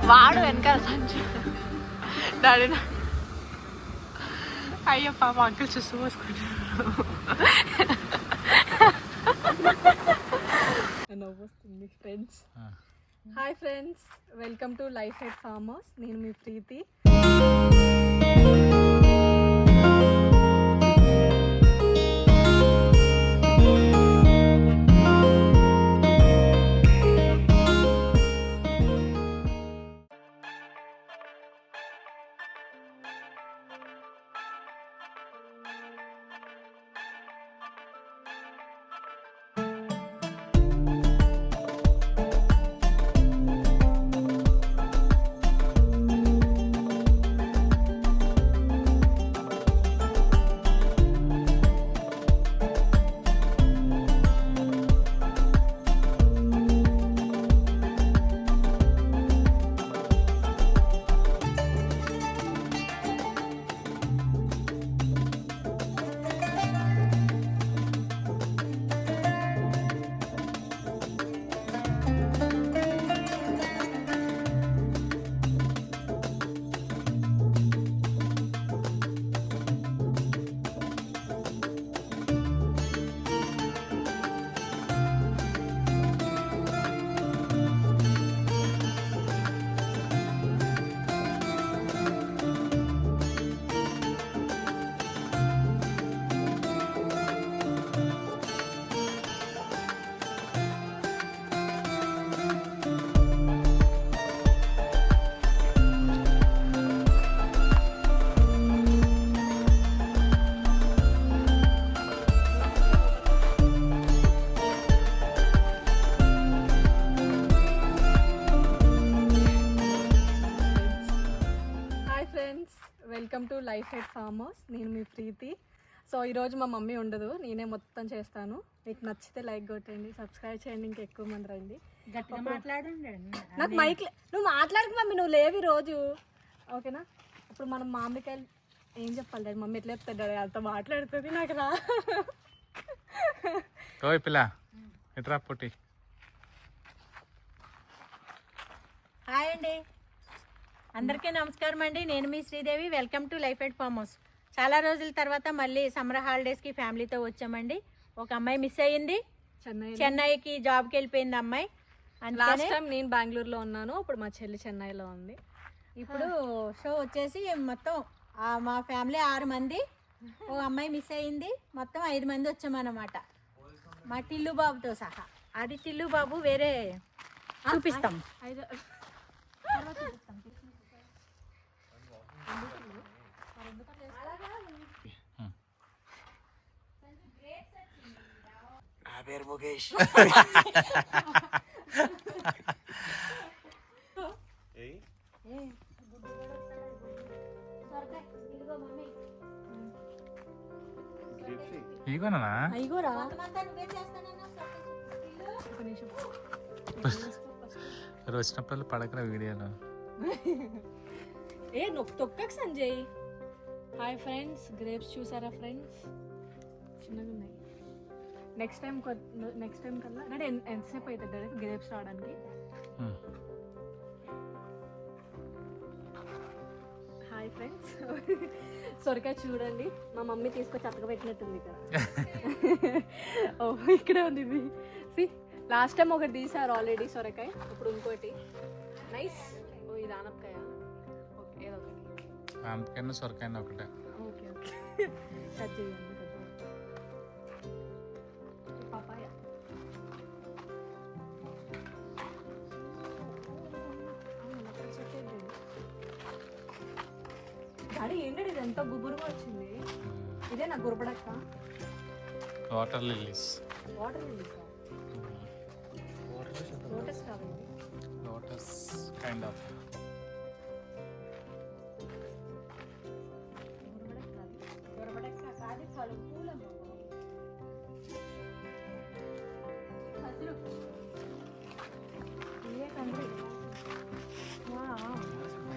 వాడు వెనకాల సంచి డాడీ అయ్యో పాప అంకుల్ చూస్తూ పోసుకుంటారు. నవ్వొస్తుంది friends. Hi friends, welcome to life at farm house. నేను మీ Preethi. Welcome to life at farm house. నేను మీ ప్రీతి. సో ఈరోజు మా మమ్మీ ఉండదు, నేనే మొత్తం చేస్తాను. మీకు నచ్చితే లైక్ కొట్టండి, సబ్స్క్రైబ్ చేయండి, ఇంకా ఎక్కువ మంది రండి. నాకు మైక్ నువ్వు మాట్లాడకు మమ్మీ, నువ్వు లేవి రోజు, ఓకేనా? ఇప్పుడు మనం మామిడికాయలు ఏం చెప్పాలి డాడీ? మమ్మీ ఎట్లా చెప్తాడు డాడీ? అంత మాట్లాడుతుంది నాకు రా. హాయ్ అండి, అందరికీ నమస్కారం అండి. నేను మీ Sridevi. Welcome to life at farm house. చాలా రోజుల తర్వాత మళ్ళీ సమ్మర్ హాలిడేస్కి ఫ్యామిలీతో వచ్చామండి. ఒక అమ్మాయి మిస్ అయ్యింది, చెన్నైకి జాబ్కి వెళ్ళిపోయింది అమ్మాయి. లాస్ట్ టైం నేను బెంగళూరులో ఉన్నాను, ఇప్పుడు మా చెల్లి చెన్నైలో ఉంది. ఇప్పుడు షో వచ్చేసి మొత్తం మా ఫ్యామిలీ 6 మంది, ఓ అమ్మాయి మిస్ అయ్యింది, మొత్తం 5 మంది వచ్చామన్నమాట. మా టిల్లు బాబుతో సహా. అది టిల్లు బాబు వేరే చూపిస్తాం. నా పేరు ముఖేష్. వచ్చినప్పుడు పడకరా వీడియోలో. ఏ తొక్కకు సంజయ్. హాయ్ ఫ్రెండ్స్, గ్రేప్స్ చూసారా ఫ్రెండ్స్? చిన్నగా ఉన్నాయి. నెక్స్ట్ టైం కల్లా అంటే ఎంతసేపు అవుతుంది డైరెక్ట్ గ్రేప్స్ రావడానికి? హాయ్ ఫ్రెండ్స్, సొరకాయ చూడండి, మా మమ్మీ తీసుకొచ్చి అతక పెట్టినట్టుంది ఇక్కడ. ఓ ఇక్కడే ఉంది ఇది. సి లాస్ట్ టైం ఒకటి తీసారు ఆల్రెడీ సొరకాయ, ఇప్పుడు ఇంకోటి. నైస్. ఓ ఇది ఆనపకాయ. ఓకే ఏదో ఒకటి. ఆనపకాయ సొరకాయ ఒకటే. ఓకే ఓకే, కట్ చేయండి. పాపాయ. డాడీ ఏంటంటే ఇది ఎంత గుబురుగా వచ్చింది? ఇదే నా గురపడక్క. Water lilies. Water lilies, lotus కాదండి. Lotus kind of. గురబడక్క కాదు, కలుపు పూలమ్మ.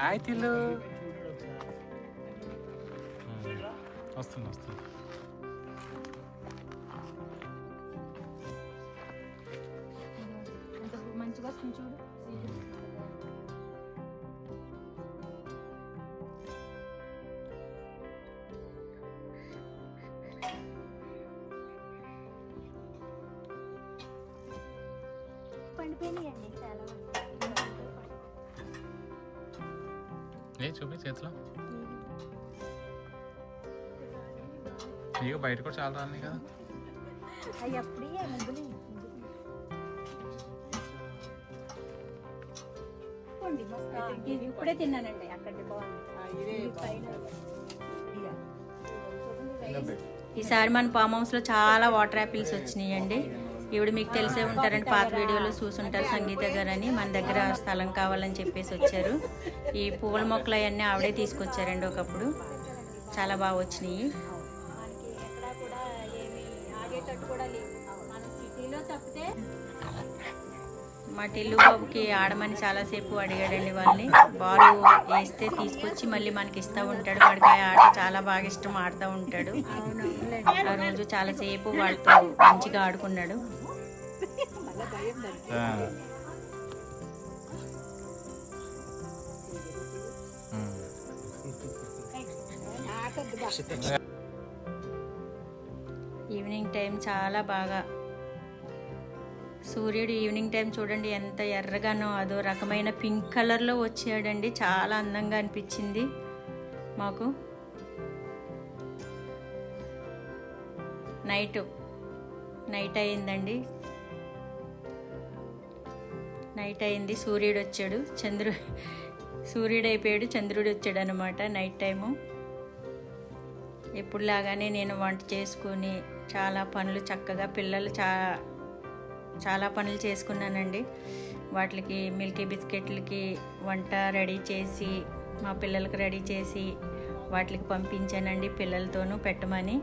హాయ్ తిల్లు. వస్తుంది. మంచిగా వస్తుంది చూడు. పండిపోయినాయండి చాలా ఏ చూపి చేతిలో నీకు బయట కూడా చాలా రాని కదా. అవి అప్పుడే ముగ్గులు ఇప్పుడే తిన్నానండి అక్కడ ఈసారి మన ఫామ్ హౌస్లో చాలా వాటర్ యాపిల్స్ వచ్చినాయండి. ఇవిడ మీకు తెలిసే ఉంటారని పాత వీడియోలో చూసుంటారు సంగీత గారు అని. మన దగ్గర స్థలం కావాలని చెప్పేసి వచ్చారు. ఈ పువ్వుల మొక్కలు అవన్నీ ఆవిడే తీసుకొచ్చారండి ఒకప్పుడు. చాలా బాగా వచ్చినాయి. మా టిల్లు బాబుకి ఆడమని చాలాసేపు అడిగాడండి వాళ్ళని. బాల్ వేస్తే తీసుకొచ్చి మళ్ళీ మనకి ఇస్తూ ఉంటాడు. వాడికి ఆట చాలా బాగా ఇష్టం, ఆడుతూ ఉంటాడు. ఆ రోజు చాలాసేపు వాళ్ళతో మంచిగా ఆడుకున్నాడు. ఈవినింగ్ టైం చాలా బాగా సూర్యుడు ఈవినింగ్ టైం చూడండి ఎంత ఎర్రగానో, అదో రకమైన పింక్ కలర్లో వచ్చాడండి. చాలా అందంగా అనిపించింది మాకు. నైట్ అయిందండి. నైట్ అయింది, సూర్యుడు వచ్చాడు. సూర్యుడు అయిపోయాడు, చంద్రుడు వచ్చాడు అనమాట నైట్ టైము. ఎప్పుడులాగానే నేను వంట చేసుకుని చాలా పనులు చక్కగా పిల్లలు చాలా పనులు చేసుకున్నానండి. వాటికి మిల్కీ బిస్కెట్లకి వంట రెడీ చేసి మా పిల్లలకి రెడీ చేసి వాటికి పంపించానండి పిల్లలతోనూ పెట్టమని.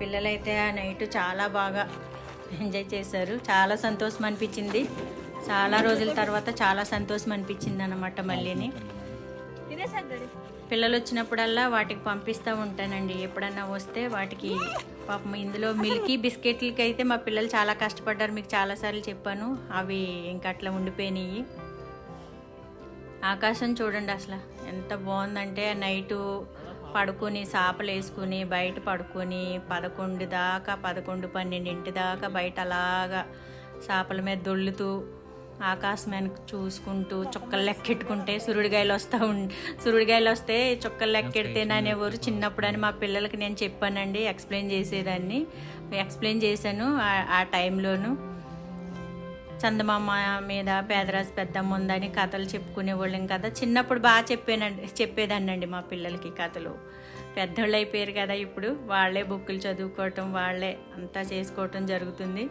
పిల్లలైతే ఆ నైట్ చాలా బాగా ఎంజాయ్ చేశారు. చాలా సంతోషం అనిపించింది. చాలా రోజుల తర్వాత చాలా సంతోషం అనిపించింది అన్నమాట. మళ్ళీని పిల్లలు వచ్చినప్పుడల్లా వాటికి పంపిస్తూ ఉంటానండి. ఎప్పుడన్నా వస్తే వాటికి పాపం ఇందులో మిల్కీ బిస్కెట్లకి అయితే మా పిల్లలు చాలా కష్టపడ్డారు. మీకు చాలాసార్లు చెప్పాను. అవి ఇంకా అట్లా ఉండిపోయినాయి. ఆకాశం చూడండి అసలు ఎంత బాగుందంటే, నైటు పడుకొని చేపలు వేసుకుని బయట పడుకొని 11 దాకా 11-12 దాకా బయట అలాగా చేపల మీద దొల్లుతూ ఆకాశం చూసుకుంటూ చుక్కలు లెక్కెట్టుకుంటే సూర్యుడిగాయలు వస్తే చుక్కలు లెక్కెడితేననేవారు చిన్నప్పుడు అని మా పిల్లలకి నేను చెప్పానండి. ఎక్స్ప్లెయిన్ చేశాను ఆ టైంలోను. చందమామ మీద పేదరాశి పెద్దమ్మ ఉందని కథలు చెప్పుకునేవాళ్ళం కదా. చిన్నప్పుడు బాగా చెప్పేదాన్నండి మా పిల్లలకి కథలు. పెద్దోళ్ళు అయిపోయారు కదా ఇప్పుడు, వాళ్ళే బుక్కులు చదువుకోవటం, వాళ్ళే అంతా చేసుకోవటం జరుగుతుంది.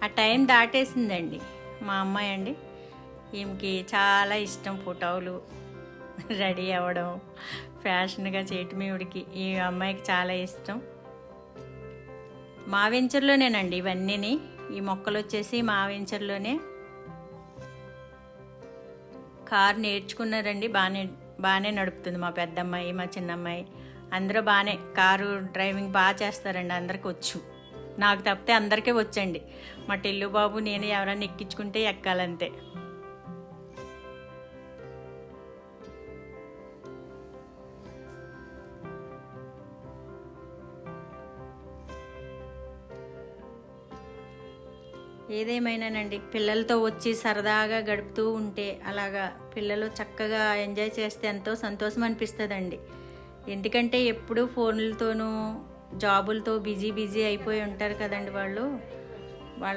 ఆ టైం దాటేసిందండి. మా అమ్మాయి అండి, ఈమెకి చాలా ఇష్టం ఫోటోలు రెడీ అవ్వడం, ఫ్యాషన్గా చేయటం. ఈవిడికి ఈ అమ్మాయికి చాలా ఇష్టం. మా వెంచర్లోనేనండి ఇవన్నీని. ఈ మొక్కలు వచ్చేసి మా వెంచర్లోనే. కారు నేర్చుకున్నారండి, బాగానే నడుపుతుంది మా పెద్దమ్మాయి, మా చిన్నమ్మాయి. అందరూ బాగానే కారు డ్రైవింగ్ బాగా చేస్తారండి. అందరికి వచ్చు. నాకు తప్పితే అందరికీ వచ్చండి. మా టిల్లు బాబు నేను ఎవరైనా ఎక్కించుకుంటే ఎక్కాలంతే. ఏదేమైనానండి, పిల్లలతో వచ్చి సరదాగా గడుపుతూ ఉంటే, అలాగా పిల్లలు చక్కగా ఎంజాయ్ చేస్తే ఎంతో సంతోషం అనిపిస్తుందండి. ఎందుకంటే ఎప్పుడూ ఫోన్లతోనూ జాబులతో బిజీ అయిపోయి ఉంటారు కదండి వాళ్ళు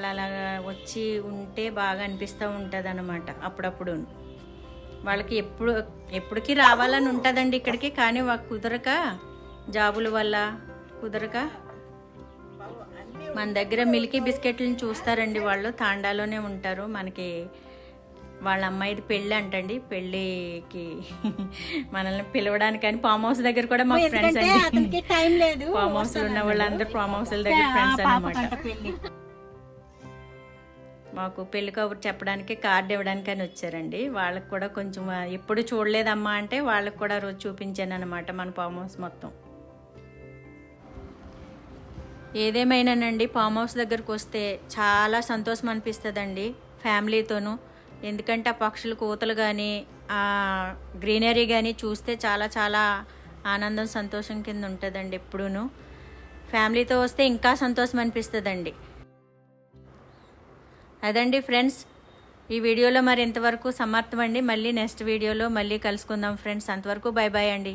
అలాగా వచ్చి ఉంటే బాగా అనిపిస్తూ ఉంటుంది అన్నమాట. అప్పుడప్పుడు వాళ్ళకి ఎప్పటికీ రావాలని ఉంటుందండి ఇక్కడికి. కానీ కుదరక, జాబుల వల్ల కుదరక మన దగ్గర మిల్కీ బిస్కెట్లను చూస్తారండి. వాళ్ళు తాండాలోనే ఉంటారు. మనకి వాళ్ళ అమ్మాయిది పెళ్ళి అంటండి. పెళ్ళికి మనల్ని పిలవడానికి అని ఫామ్ హౌస్ దగ్గర కూడా మా ఫ్రెండ్స్ అండి. ఫామ్ హౌస్ ఉన్న వాళ్ళందరూ ఫామ్ హౌస్ల దగ్గర ఫ్రెండ్స్ అన్నమాట. మాకు పెళ్లి కబురు చెప్పడానికి కార్డు ఇవ్వడానికి అని వచ్చారండి. వాళ్ళకి కూడా కొంచెం ఎప్పుడు చూడలేదమ్మా అంటే వాళ్ళకి కూడా రోజు చూపించాను అనమాట మన ఫామ్ హౌస్ మొత్తం. ఏదేమైనానండి, ఫామ్ హౌస్ దగ్గరకు వస్తే చాలా సంతోషం అనిపిస్తుందండి ఫ్యామిలీతోనూ. ఎందుకంటే ఆ పక్షుల కూతలు కానీ ఆ గ్రీనరీ కానీ చూస్తే చాలా చాలా ఆనందం, సంతోషం కింద ఉంటుందండి ఎప్పుడూ. ఫ్యామిలీతో వస్తే ఇంకా సంతోషం అనిపిస్తుందండి. అదండి ఫ్రెండ్స్, ఈ వీడియోలో మరి ఇంతవరకు సమాప్తం అండి. మళ్ళీ నెక్స్ట్ వీడియోలో మళ్ళీ కలుసుకుందాం ఫ్రెండ్స్. అంతవరకు బాయ్ బాయ్ అండి.